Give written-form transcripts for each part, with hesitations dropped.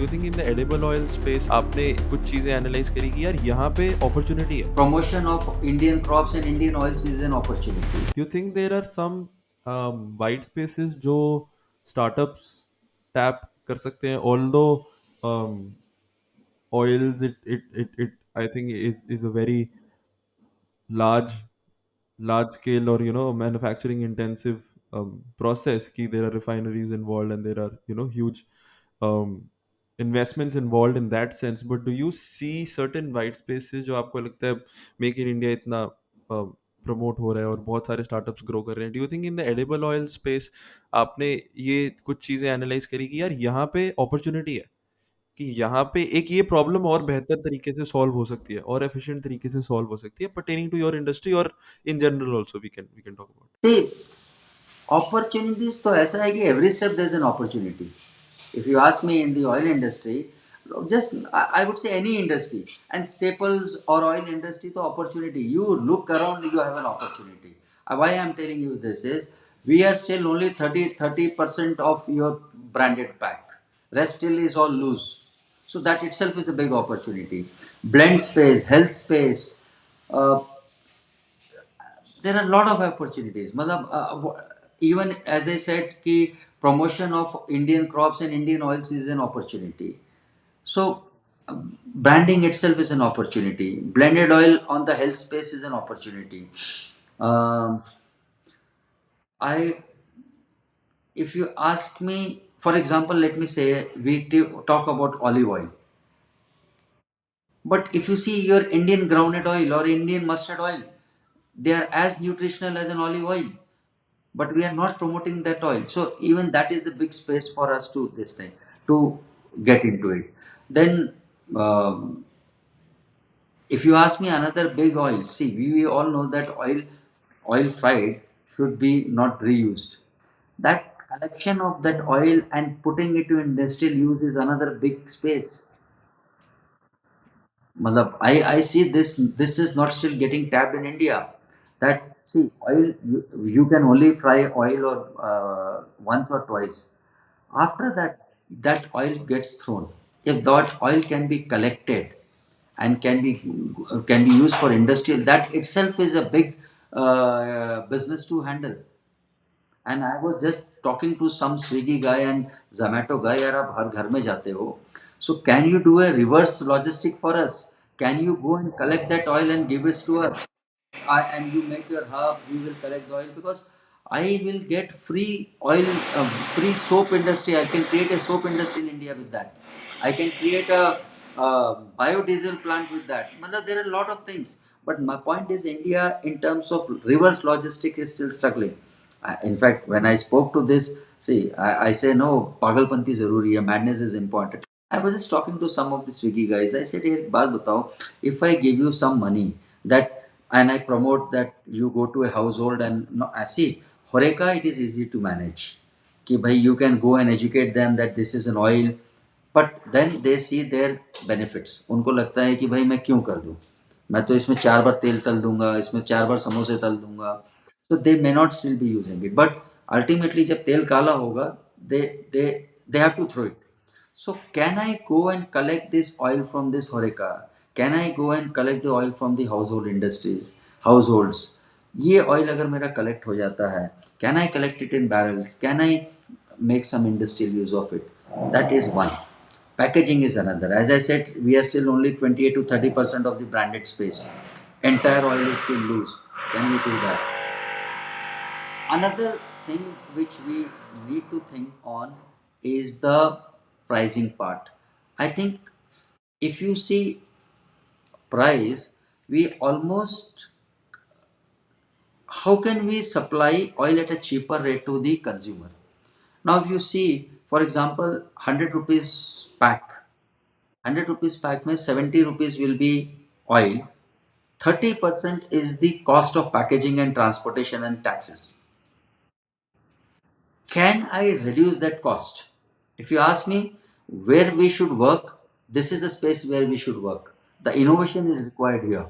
you think in the edible oil space आपने कुछ चीजें एनालाइज करी कि यार यहाँ पे अपॉर्चुनिटी है? Promotion of Indian crops and Indian oils is an opportunity. Do you think there are some white spaces जो startups tap कर सकते हैं? Although um, oils it I think is a very large large scale or manufacturing intensive process ki there are refineries involved and there are huge um, investments involved in that sense, but do you see certain white spaces जो आपको लगता है make in India इतना promote हो रहा है और बहुत सारे स्टार्टअप्स ग्रो कर रहे हैं? Do you think in the edible oil space आपने ये कुछ चीजें एनालाइज करी कि यार यहाँ पे अपॉर्चुनिटी है, कि यहाँ पे एक ये प्रॉब्लम और बेहतर तरीके से सॉल्व हो सकती है और एफिशिएंट तरीके से सॉल्व हो सकती है पर्टेनिंग टू योर इंडस्ट्री और in general also we can talk about. See, opportunities तो ऐसा है कि every step there is an opportunity. If you ask me in the oil industry, just I would say any industry, and staples or oil industry तो opportunity. You look around, you have an opportunity. Why I am telling you this is, we are still only 30% of your branded pack. Rest still is all loose. So that itself is a big opportunity. Blend space, health space, uh, there are a lot of opportunities. मतलब even as I said कि promotion of Indian crops and Indian oils is an opportunity. So branding itself is an opportunity. Blended oil on the health space is an opportunity. Um, I if you ask me, for example, let me say we talk about olive oil. But if you see your Indian groundnut oil or Indian mustard oil, they are as nutritional as an olive oil, but we are not promoting that oil. So even that is a big space for us to this thing to get into it. Then, if you ask me another big oil, see, we all know that oil fried should be not reused. That collection of that oil and putting it to industrial use is another big space. Matlab, I see this is not still getting tapped in India. That see oil you can only fry oil or once or twice. After that, that oil gets thrown. If that oil can be collected and can be used for industrial, that itself is a big business to handle. And I was just talking to some Swiggy guy and Zomato guy, यार आप हर घर में जाते हो. So can you do a reverse logistic for us? Can you go and collect that oil and give it to us? And you make your hub, we will collect the oil because I will get free oil, free soap industry. I can create a soap industry in India with that. I can create a biodiesel plant with that. Matlab, there are a lot of things. But my point is, India, in terms of reverse logistics, is still struggling. In fact, when I spoke to this, see, I say no, pagalpanti zaruri hai, madness is important. I was just talking to some of the Swiggy guys. I said, "Hey, baat batao, if I give you some money that and I promote that you go to a household and no, see, Horeca, it is easy to manage. कि भाई you can go and educate them that this is an oil, but then they see their benefits. उनको लगता है कि भाई मैं क्यों कर दूँ, मैं तो इसमें 4 बार तेल तल दूंगा, इसमें 4 बार समोसे तल दूंगा. So they may not still be using it, but ultimately जब तेल काला होगा, they they they have to throw it. So can I go and collect this oil from this horeca? Can I go and collect the oil from the household industries, households? ये oil अगर मेरा collect हो जाता है, can I collect it in barrels? Can I make some industrial use of it? That is one. Packaging is another. As I said, we are still only 28 to 30% of the branded space. Entire oil is still loose. Can we do that? Another thing which we need to think on is the pricing part. I think if you see price, we almost, how can we supply oil at a cheaper rate to the consumer? Now, if you see, for example, 100 rupees pack, 100 rupees pack means 70 rupees will be oil, 30% is the cost of packaging and transportation and taxes. Can I reduce that cost? If you ask me where we should work, this is the space where we should work. The innovation is required here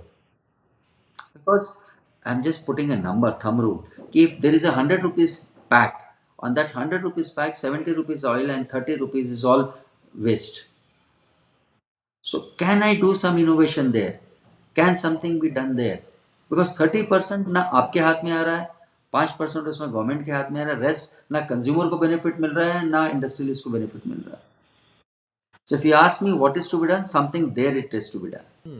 because I'm just putting a number, thumb rule. If there is a 100 rupees pack, on that 100 rupees pack, 70 rupees oil and 30 rupees is all waste. So can I do some innovation there? Can something be done there? Because 30% ना आपके हाथ में आ रहा है, 5% उसमें government के हाथ में आ रहा है, रेस्ट ना कंज्यूमर को बेनिफिट मिल रहा है ना इंडस्ट्रियलिस्ट को बेनिफिट मिल रहा है. So if you ask me what is to be done, something there it is to be done.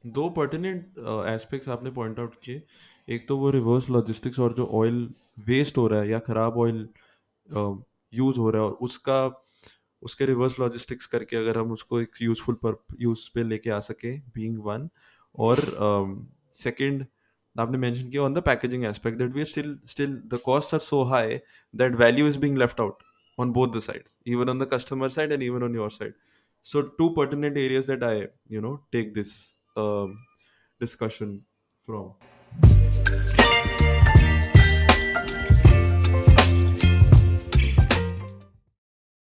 दो पर्टिनेंट एस्पेक्ट्स आपने पॉइंट आउट किए. एक तो वो रिवर्स लॉजिस्टिक्स और जो ऑयल वेस्ट हो रहा है या खराब ऑयल यूज हो रहा है, और उसका उसके रिवर्स लॉजिस्टिक्स करके अगर हम उसको एक यूजफुल पर यूज पे लेके आ सके, बीइंग वन. और सेकंड, आपने मेंशन किया on the packaging aspect that we are still the cost are so high that value is being left out on both the sides, even on the customer side and even on your side. So two pertinent areas that I take this um, discussion from.